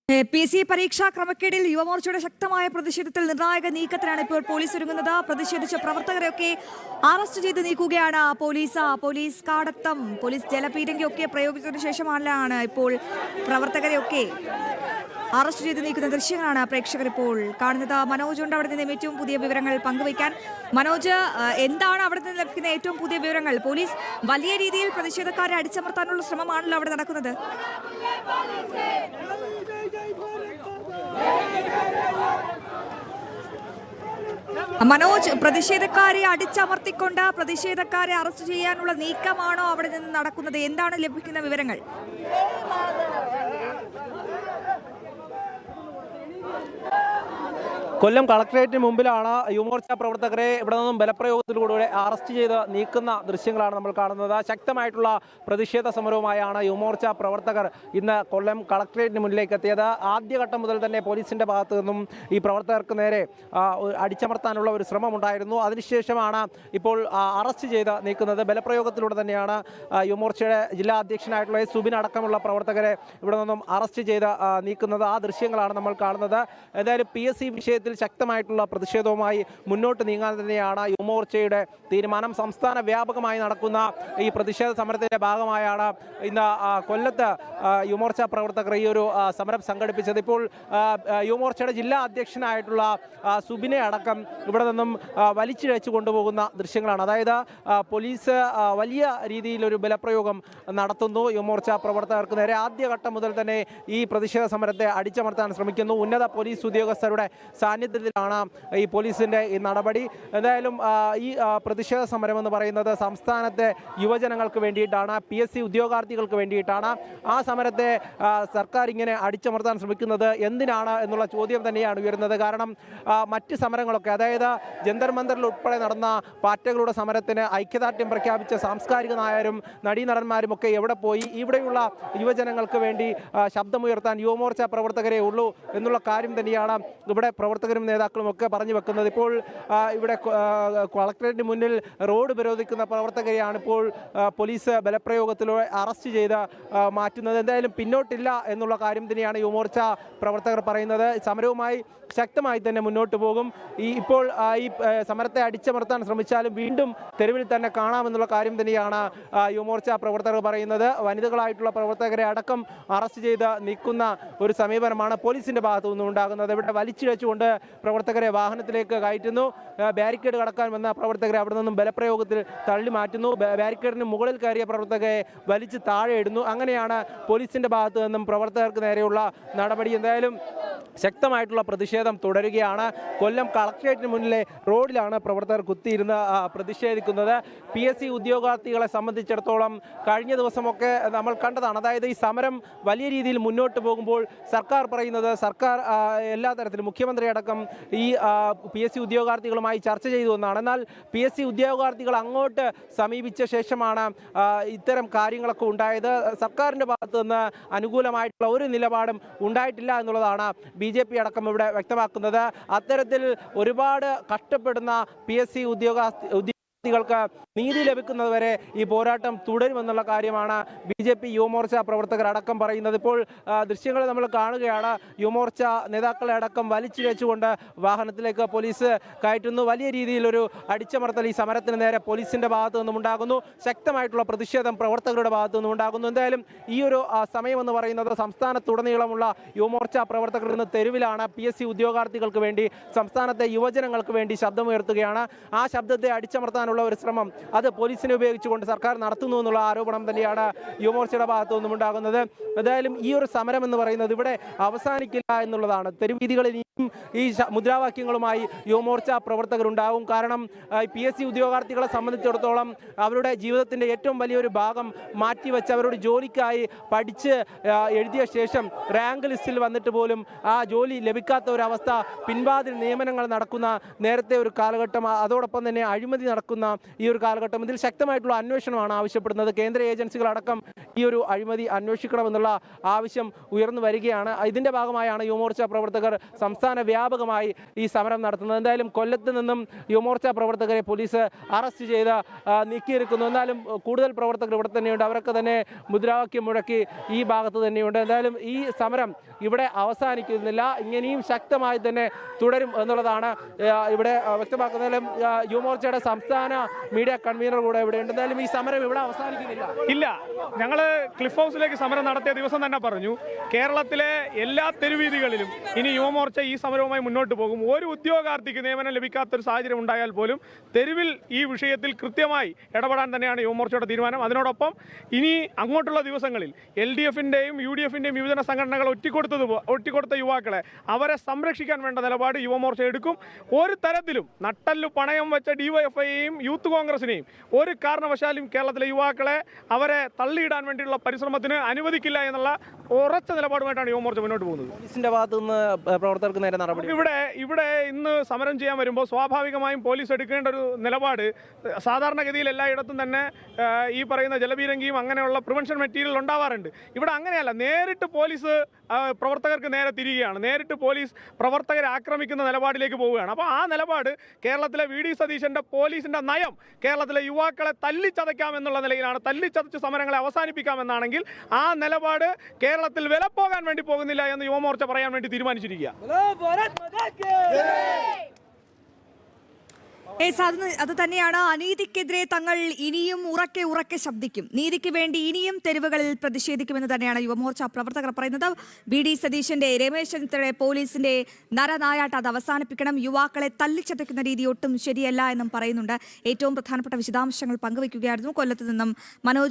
PC പരീക്ഷാ ക്രമക്കേടിൽ യുവമോർച്ചയുടെ ശക്തമായ പ്രതിഷേധത്തിൽ നിർണായക നീക്കത്തിനാണ് ഇപ്പോൾ പോലീസ് ഒരുങ്ങുന്നത്. പ്രതിഷേധിച്ച പ്രവർത്തകരെയൊക്കെ അറസ്റ്റ് ചെയ്ത് നീക്കുകയാണ് പോലീസ് കാടത്തം, പോലീസ് ജലപീരങ്കിയൊക്കെ പ്രയോഗിച്ചതിനു ശേഷമാണ് ഇപ്പോൾ പ്രവർത്തകരെയൊക്കെ അറസ്റ്റ് ചെയ്ത് നീക്കുന്ന ദൃശ്യങ്ങളാണ് പ്രേക്ഷകർ ഇപ്പോൾ കാണുന്നത്. മനോജ് ഉണ്ട് അവിടെ നിന്ന് ഏറ്റവും പുതിയ വിവരങ്ങൾ പങ്കുവയ്ക്കാൻ. മനോജ്, എന്താണ് അവിടെ നിന്ന് ലഭിക്കുന്ന ഏറ്റവും പുതിയ വിവരങ്ങൾ? പോലീസ് വലിയ രീതിയിൽ പ്രതിഷേധക്കാരെ അടിച്ചമർത്താനുള്ള ശ്രമമാണല്ലോ അവിടെ നടക്കുന്നത്. മനോജ്, പ്രതിഷേധക്കാരെ അടിച്ചമർത്തിക്കൊണ്ട് പ്രതിഷേധക്കാരെ അറസ്റ്റ് ചെയ്യാനുള്ള നീക്കമാണോ അവിടെ നിന്ന് നടക്കുന്നത്? എന്താണ് ലഭിക്കുന്ന വിവരങ്ങൾ? കൊല്ലം കളക്ടറേറ്റിന് മുമ്പിലാണ് യുവമോർച്ച പ്രവർത്തകരെ ഇവിടെ നിന്നും ബലപ്രയോഗത്തിലൂടെ അറസ്റ്റ് ചെയ്ത് നീക്കുന്ന ദൃശ്യങ്ങളാണ് നമ്മൾ കാണുന്നത്. ശക്തമായിട്ടുള്ള പ്രതിഷേധ സമരവുമായാണ് യുവമോർച്ച പ്രവർത്തകർ ഇന്ന് കൊല്ലം കളക്ടറേറ്റിന് മുന്നിലേക്ക് എത്തിയത്. ആദ്യഘട്ടം മുതൽ തന്നെ പോലീസിൻ്റെ ഭാഗത്തു നിന്നും ഈ പ്രവർത്തകർക്ക് നേരെ അടിച്ചമർത്താനുള്ള ഒരു ശ്രമമുണ്ടായിരുന്നു. അതിനുശേഷമാണ് ഇപ്പോൾ അറസ്റ്റ് ചെയ്ത് നീക്കുന്നത്. ബലപ്രയോഗത്തിലൂടെ തന്നെയാണ് യുവമോർച്ചയുടെ ജില്ലാ അധ്യക്ഷനായിട്ടുള്ള സുബിൻ അടക്കമുള്ള പ്രവർത്തകരെ ഇവിടെ നിന്നും അറസ്റ്റ് ചെയ്ത് നീക്കുന്നത്. ആ ദൃശ്യങ്ങളാണ് നമ്മൾ കാണുന്നത്. എന്തായാലും PSC വിഷയത്തിൽ ശക്തമായിട്ടുള്ള പ്രതിഷേധവുമായി മുന്നോട്ട് നീങ്ങാൻ തന്നെയാണ് യുവമോർച്ചയുടെ തീരുമാനം. സംസ്ഥാന വ്യാപകമായി നടക്കുന്ന ഈ പ്രതിഷേധ സമരത്തിന്റെ ഭാഗമായാണ് ഇന്ന് കൊല്ലത്ത് യുവമോർച്ച പ്രവർത്തകർ ഈ ഒരു സമരം സംഘടിപ്പിച്ചത്. ഇപ്പോൾ യുവമോർച്ചയുടെ ജില്ലാ അധ്യക്ഷനായിട്ടുള്ള സുബിനെ അടക്കം ഇവിടെ നിന്നും വലിച്ചിഴച്ചു കൊണ്ടുപോകുന്ന ദൃശ്യങ്ങളാണ്. അതായത് പോലീസ് വലിയ രീതിയിലൊരു ബലപ്രയോഗം നടത്തുന്നു യുവമോർച്ച പ്രവർത്തകർക്ക് നേരെ. ആദ്യഘട്ടം മുതൽ തന്നെ ഈ പ്രതിഷേധ സമരത്തെ അടിച്ചമർത്താൻ ശ്രമിക്കുന്നു. ഉന്നത പോലീസ് ഉദ്യോഗസ്ഥരുടെ സാന്നിധ്യത്തിലാണ് ഈ പോലീസിൻ്റെ ഈ നടപടി. എന്തായാലും ഈ പ്രതിഷേധ സമരം എന്ന് പറയുന്നത് സംസ്ഥാനത്തെ യുവജനങ്ങൾക്ക് വേണ്ടിയിട്ടാണ്, PSC ഉദ്യോഗാർത്ഥികൾക്ക് വേണ്ടിയിട്ടാണ്. ആ സമരത്തെ സർക്കാർ ഇങ്ങനെ അടിച്ചമർത്താൻ ശ്രമിക്കുന്നത് എന്തിനാണ് എന്നുള്ള ചോദ്യം തന്നെയാണ് ഉയരുന്നത്. കാരണം മറ്റ് സമരങ്ങളൊക്കെ, അതായത് ജന്തർ മന്ദറിൽ ഉൾപ്പെടെ നടന്ന പാർട്ടികളുടെ സമരത്തിന് ഐക്യദാർഢ്യം പ്രഖ്യാപിച്ച സാംസ്കാരിക നായരും നടീനടന്മാരും ഒക്കെ എവിടെ പോയി? ഇവിടെയുള്ള യുവജനങ്ങൾക്ക് വേണ്ടി ശബ്ദമുയർത്താൻ യുവമോർച്ച പ്രവർത്തകരെ ഉള്ളൂ എന്നുള്ള കാര്യം തന്നെയാണ് ഇവിടെ പ്രവർത്തകരും നേതാക്കളും ഒക്കെ പറഞ്ഞു വെക്കുന്നത്. ഇപ്പോൾ ഇവിടെ കളക്ടറേറ്റിന് മുന്നിൽ റോഡ് ഉപരോധിക്കുന്ന പ്രവർത്തകരെയാണ് ഇപ്പോൾ പോലീസ് ബലപ്രയോഗത്തിലൂടെ അറസ്റ്റ് ചെയ്ത് മാറ്റുന്നത്. എന്തായാലും പിന്നോട്ടില്ല എന്നുള്ള കാര്യം തന്നെയാണ് യുവമോർച്ച പ്രവർത്തകർ പറയുന്നത്. സമരവുമായി ശക്തമായി തന്നെ മുന്നോട്ട് പോകും. ഇപ്പോൾ ഈ സമരത്തെ അടിച്ചമർത്താൻ ശ്രമിച്ചാലും വീണ്ടും തെരുവിൽ തന്നെ കാണാമെന്നുള്ള കാര്യം തന്നെയാണ് യുവമോർച്ച പ്രവർത്തകർ പറയുന്നത്. വനിതകളായിട്ടുള്ള പ്രവർത്തകരെ അടക്കം അറസ്റ്റ് ചെയ്ത് നീക്കുന്ന ഒരു സമീപനമാണ് പോലീസിന്റെ ഭാഗത്തു നിന്നും ഉണ്ടാകുന്നത്. ഇവിടെ വലിച്ചിഴച്ചുകൊണ്ട് പ്രവർത്തകരെ വാഹനത്തിലേക്ക് കയറ്റുന്നു. ബാരിക്കേഡ് കടക്കാൻ വന്ന പ്രവർത്തകരെ അവിടെ നിന്നും ബലപ്രയോഗത്തിൽ തള്ളി മാറ്റുന്നു. ബാരിക്കേഡിന് മുകളിൽ കയറിയ പ്രവർത്തകരെ വലിച്ച് താഴെ ഇടുന്നു. അങ്ങനെയാണ് പോലീസിന്റെ ഭാഗത്തു നിന്നും പ്രവർത്തകർക്ക് നേരെയുള്ള നടപടി. എന്തായാലും ശക്തമായിട്ടുള്ള പ്രതിഷേധം തുടരുകയാണ്. കൊല്ലം കളക്ടറേറ്റിന് മുന്നിലെ റോഡിലാണ് പ്രവർത്തകർ കുത്തിയിരുന്ന് പ്രതിഷേധിക്കുന്നത്. PSC ഉദ്യോഗാർത്ഥികളെ സംബന്ധിച്ചിടത്തോളം കഴിഞ്ഞ ദിവസമൊക്കെ നമ്മൾ കണ്ടതാണ്. അതായത് ഈ സമരം വലിയ രീതിയിൽ മുന്നോട്ട് പോകുമ്പോൾ സർക്കാർ പറയുന്നത്, സർക്കാർ എല്ലാ തരത്തിലും മുഖ്യമന്ത്രി അടക്കം ഈ PSC ഉദ്യോഗാർത്ഥികളുമായി ചർച്ച ചെയ്തു എന്നാണ്. എന്നാൽ PSC ഉദ്യോഗാർത്ഥികൾ അങ്ങോട്ട് സമീപിച്ച ശേഷമാണ് ഇത്തരം കാര്യങ്ങളൊക്കെ ഉണ്ടായത്. സർക്കാരിൻ്റെ ഭാഗത്ത് നിന്ന് അനുകൂലമായിട്ടുള്ള ഒരു നിലപാടും ഉണ്ടായിട്ടില്ല എന്നുള്ളതാണ് BJP അടക്കം ഇവിടെ വ്യക്തമാക്കുന്നത്. അത്തരത്തിൽ ഒരുപാട് കഷ്ടപ്പെടുന്ന PSC ഉദ്യോഗാർത്ഥികൾക്ക് നീതി ലഭിക്കുന്നതുവരെ ഈ പോരാട്ടം തുടരുമെന്നുള്ള കാര്യമാണ് BJP യുവമോർച്ച പ്രവർത്തകർ അടക്കം പറയുന്നത്. ഇപ്പോൾ ദൃശ്യങ്ങൾ നമ്മൾ കാണുകയാണ്. യുവമോർച്ച നേതാക്കളെ അടക്കം വലിച്ചിഴച്ചുകൊണ്ട് വാഹനത്തിലേക്ക് പോലീസ് കയറ്റുന്നു. വലിയ രീതിയിലൊരു അടിച്ചമർത്തൽ ഈ സമരത്തിന് നേരെ പോലീസിന്റെ ഭാഗത്തു നിന്നും ഉണ്ടാകുന്നു. ശക്തമായിട്ടുള്ള പ്രതിഷേധം പ്രവർത്തകരുടെ ഭാഗത്തു നിന്നും ഉണ്ടാകുന്നു. എന്തായാലും ഈ ഒരു സമയമെന്ന് പറയുന്നത് സംസ്ഥാനത്തുടനീളമുള്ള യുവമോർച്ച പ്രവർത്തകർ ഇന്ന് തെരുവിലാണ്. PSC ഉദ്യോഗാർത്ഥികൾക്ക് വേണ്ടി, സംസ്ഥാനത്തെ യുവജനങ്ങൾക്ക് വേണ്ടി ശബ്ദമുയർത്തുകയാണ്. ആ ശബ്ദത്തെ അടിച്ചമർത്താനുള്ള ഒരു ശ്രമം അത് പോലീസിനെ ഉപയോഗിച്ചുകൊണ്ട് സർക്കാർ നടത്തുന്നു എന്നുള്ള ആരോപണം തന്നെയാണ് യുവമോർച്ചയുടെ ഭാഗത്തു നിന്നും ഉണ്ടാകുന്നത്. എന്തായാലും ഈ ഒരു സമരം എന്ന് പറയുന്നത് ഇവിടെ അവസാനിക്കില്ല എന്നുള്ളതാണ്. തെരുവീതികളിൽ ഈ മുദ്രാവാക്യങ്ങളുമായി യുവമോർച്ച പ്രവർത്തകരുണ്ടാവും. കാരണം PSC ഉദ്യോഗാർത്ഥികളെ സംബന്ധിച്ചിടത്തോളം അവരുടെ ജീവിതത്തിൻ്റെ ഏറ്റവും വലിയൊരു ഭാഗം മാറ്റിവെച്ച് അവരുടെ ജോലിക്കായി പഠിച്ച് എഴുതിയ ശേഷം റാങ്ക് ലിസ്റ്റിൽ വന്നിട്ട് പോലും ആ ജോലി ലഭിക്കാത്ത ഒരവസ്ഥ, പിൻവാതിൽ നിയമനങ്ങൾ നടക്കുന്ന നേരത്തെ ഒരു കാലഘട്ടം, അതോടൊപ്പം തന്നെ അഴിമതി നടക്കുന്ന ഈ ഒരു കാലഘട്ടം, ഇതിൽ ശക്തമായിട്ടുള്ള അന്വേഷണമാണ് ആവശ്യപ്പെടുന്നത്. കേന്ദ്ര ഏജൻസികളടക്കം ഈ ഒരു അഴിമതി അന്വേഷിക്കണമെന്നുള്ള ആവശ്യം ഉയർന്നു വരികയാണ്. ഇതിൻ്റെ ഭാഗമായാണ് യുവമോർച്ച പ്രവർത്തകർ സംസ്ഥാന സംസ്ഥാന വ്യാപകമായി ഈ സമരം നടത്തുന്നത്. എന്തായാലും കൊല്ലത്ത് നിന്നും യുവമോർച്ച പ്രവർത്തകരെ പോലീസ് അറസ്റ്റ് ചെയ്ത് നീക്കിയിരിക്കുന്നു. എന്നാലും കൂടുതൽ പ്രവർത്തകർ ഇവിടെ തന്നെയുണ്ട്. അവരൊക്കെ തന്നെ മുദ്രാവാക്യം മുഴക്കി ഈ ഭാഗത്ത് തന്നെയുണ്ട്. എന്തായാലും ഈ സമരം ഇവിടെ അവസാനിക്കുന്നില്ല, ഇങ്ങനെയും ശക്തമായി തന്നെ തുടരും എന്നുള്ളതാണ് ഇവിടെ വ്യക്തമാക്കുന്നതിലും യുവമോർച്ചയുടെ സംസ്ഥാന മീഡിയ കൺവീനർ കൂടെ ഇവിടെ ഉണ്ട്. എന്തായാലും ഈ സമരം ഇവിടെ അവസാനിക്കുന്നില്ല. ഇല്ല, ഞങ്ങൾ ക്ലിഫ് ഹൗസിലേക്ക് സമരം നടത്തിയ ദിവസം തന്നെ പറഞ്ഞു, കേരളത്തിലെ എല്ലാ തെരുവീതികളിലും ഇനി യുവമോർച്ച ഈ സമരവുമായി മുന്നോട്ട് പോകും. ഒരു ഉദ്യോഗാർത്ഥിക്ക് നിയമനം ലഭിക്കാത്തൊരു സാഹചര്യം ഉണ്ടായാൽ പോലും തെരുവിൽ ഈ വിഷയത്തിൽ കൃത്യമായി ഇടപെടാൻ തന്നെയാണ് യുവമോർച്ചയുടെ തീരുമാനം. അതിനോടൊപ്പം ഇനി അങ്ങോട്ടുള്ള ദിവസങ്ങളിൽ LDF-ന്റെയും UDF-ന്റെയും യുവജന സംഘടനകൾ ഒറ്റിക്കൊടുത്ത യുവാക്കളെ അവരെ സംരക്ഷിക്കാൻ വേണ്ട നിലപാട് യുവമോർച്ച എടുക്കും. ഒരു തരത്തിലും നട്ടല്ലു പണയം വെച്ച DYFI-യെയും യൂത്ത് കോൺഗ്രസിനെയും ഒരു കാരണവശാലും കേരളത്തിലെ യുവാക്കളെ അവരെ തള്ളിയിടാൻ വേണ്ടിയുള്ള പരിശ്രമത്തിന് അനുവദിക്കില്ല എന്നുള്ള ഉറച്ച നിലപാടുമായിട്ടാണ് യുവമോർച്ച മുന്നോട്ട് പോകുന്നത്. പോലീസിന്റെ ഭാഗത്തു നിന്ന് പ്രവർത്തകർക്ക് നേരെ നടപടി ഇവിടെ ഇന്ന് സമരം ചെയ്യാൻ വരുമ്പോൾ സ്വാഭാവികമായും പോലീസ് എടുക്കേണ്ട ഒരു നിലപാട് സാധാരണഗതിയിൽ എല്ലായിടത്തും തന്നെ ഈ പറയുന്ന ജലപീരങ്കിയും അങ്ങനെയുള്ള പ്രിവെൻഷൻ മെറ്റീരിയൽ ഉണ്ടാവാറുണ്ട്. ഇവിടെ അങ്ങനെയല്ല, നേരിട്ട് പോലീസ് പ്രവർത്തകർക്ക് നേരെ തിരികെയാണ്, നേരിട്ട് പോലീസ് പ്രവർത്തകരെ ആക്രമിക്കുന്ന നിലപാടിലേക്ക് പോവുകയാണ്. അപ്പോൾ ആ നിലപാട് കേരളത്തിലെ VD സതീശന്റെ പോലീസിന്റെ നയം കേരളത്തിലെ യുവാക്കളെ തല്ലിച്ചതയ്ക്കാമെന്നുള്ള നിലയിലാണ്. തല്ലിച്ചതച്ച് സമരങ്ങളെ അവസാനിപ്പിക്കാമെന്നാണെങ്കിൽ ആ നിലപാട് കേരളത്തിൽ വിലപ്പോകാൻ വേണ്ടി പോകുന്നില്ല എന്ന് യുവമോർച്ച പറയാൻ വേണ്ടി തീരുമാനിച്ചിരിക്കുക. അത് തന്നെയാണ്. അനീതിക്കെതിരെ തങ്ങൾ ഇനിയും ഉറക്കെ ശബ്ദിക്കും, നീതിക്ക് വേണ്ടി ഇനിയും തെരുവുകളിൽ പ്രതിഷേധിക്കുമെന്ന് തന്നെയാണ് യുവമോർച്ച പ്രവർത്തകർ പറയുന്നത്. VD സതീശന്റെ, രമേശ് ചെന്നിത്തലയുടെ പോലീസിന്റെ നരനായാട്ട് അത് അവസാനിപ്പിക്കണം, യുവാക്കളെ തല്ലിച്ചതയ്ക്കുന്ന രീതി ഒട്ടും ശരിയല്ല എന്നും പറയുന്നുണ്ട്. ഏറ്റവും പ്രധാനപ്പെട്ട വിശദാംശങ്ങൾ പങ്കുവയ്ക്കുകയായിരുന്നു കൊല്ലത്ത് നിന്നും മനോജ്.